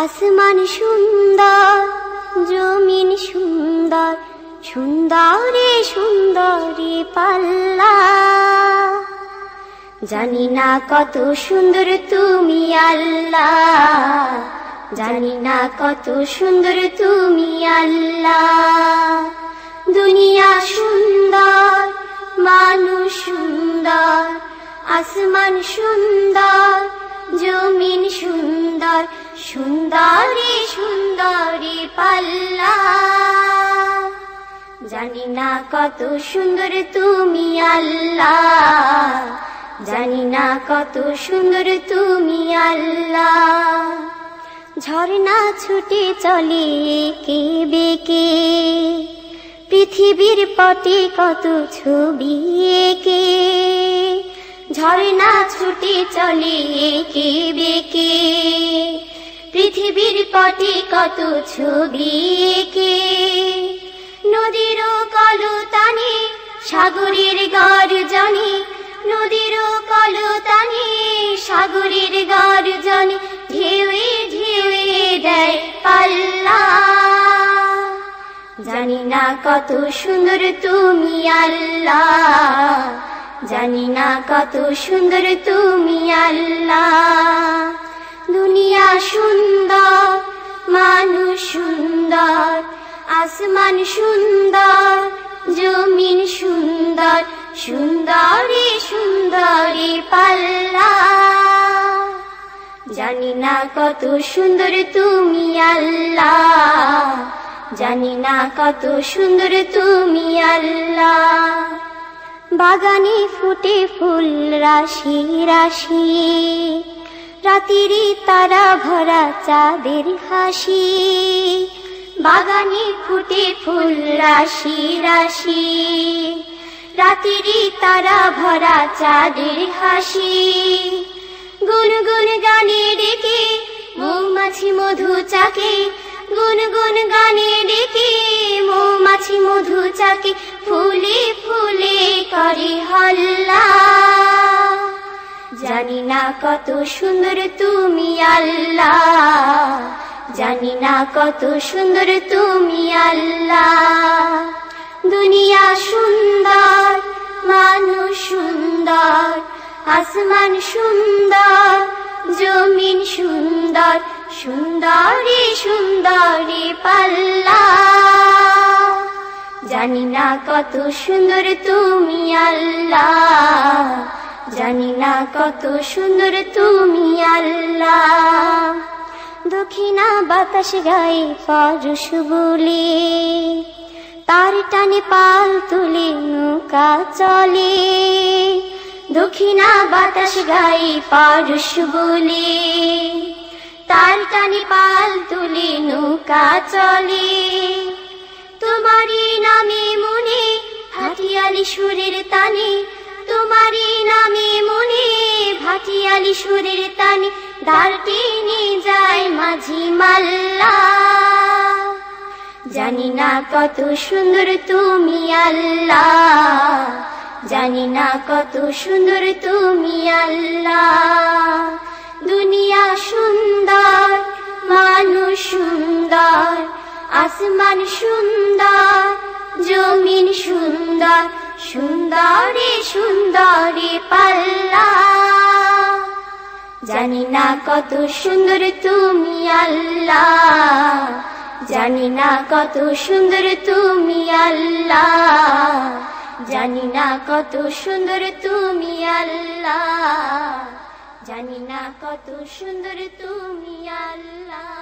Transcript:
আসমান সুন্দর, জমিন সুন্দর, সুন্দরে সুন্দরে পাল্লা। জানি না কত সুন্দর তুমি আল্লাহ, জানি না কত সুন্দর তুমি আল্লাহ। দুনিয়া সুন্দর, মানুষ সুন্দর, আসমান সুন্দর, জমিন সুন্দর, সুন্দরে সুন্দরে পাল্লা। জানি না কত সুন্দর তুমি আল্লাহ, জানি না কত সুন্দর তুমি আল্লাহ। ঝর্ণা ছুটে চলে এঁকে বেঁকে, পৃথিবীর পটে কত ছবি এঁকে। ঝর্ণা ছুটে চলে এঁকে বেঁকে, পৃথিবীর পটে কত ছবি এঁকে। নদীর কলতানে সাগরের গর্জনে, নদীর কলতানে সাগরের গর্জনে, ঢেউয়ে ঢেউয়ে দেয় পাল্লা। জানি না কত সুন্দর তুমি আল্লাহ, জানি না কত সুন্দর তুমি আল্লাহ। দুনিয়া সুন্দর, মানুষ সুন্দর, আসমান সুন্দর, জমিন সুন্দর, সুন্দরে সুন্দরে পাল্লা। জানি না কত সুন্দর তুমি আল্লাহ, জানি না কত সুন্দর তুমি আল্লাহ। বাগানে ফুটে ফুল রাশি রাশি, রাতিরি তারা ভরা চাঁদের হাসি। বাগানে ফুটে ফুল রাশি রাশি, রাতিরি তারা ভরা চাঁদের হাসি। গুনগুন গানে ডেকে মৌমাছি মধু চাকে, গুনগুন গানে ডেকে মৌমাছি মধু চাকে, ফুলে ফুলে করে হল্লা। জানি না কত সুন্দর তুমি আল্লাহ, জানি না কত সুন্দর তুমি আল্লাহ। দুনিয়া সুন্দর, মানুষ সুন্দর, আসমান সুন্দর, জমিন সুন্দর, সুন্দরে সুন্দরে পাল্লা। জানি না কত সুন্দর তুমি আল্লাহ, জানি না কত সুন্দর তুমি আল্লাহ। দক্ষিণা বাতাস গায়ে পরশ বলে, তার টানে পাল তুলে নৌকা চলে। দক্ষিণা বাতাস গায়ে পরশ বলে, তার টানে পাল তুলে নৌকা চলে। তোমারই নামে মনে ভাটিয়ালি সুরের তানে, তোমারই নামে মনে ভাটিয়ালি সুরের তানে, দাঁড় টেনে যায় মাঝি মাল্লা। জানি না কত সুন্দর তুমি আল্লাহ, জানি না কত সুন্দর তুমি আল্লাহ। দুনিয়া সুন্দর, মানুষ সুন্দর, আসমান সুন্দর, জমিন সুন্দর, সুন্দরে সুন্দরে পাল্লা। জানি না কত সুন্দর তুমি আল্লাহ, জানি না কত সুন্দর তুমি আল্লাহ, জানি না কত সুন্দর তুমি আল্লাহ, জানি না কত সুন্দর তুমি আল্লাহ।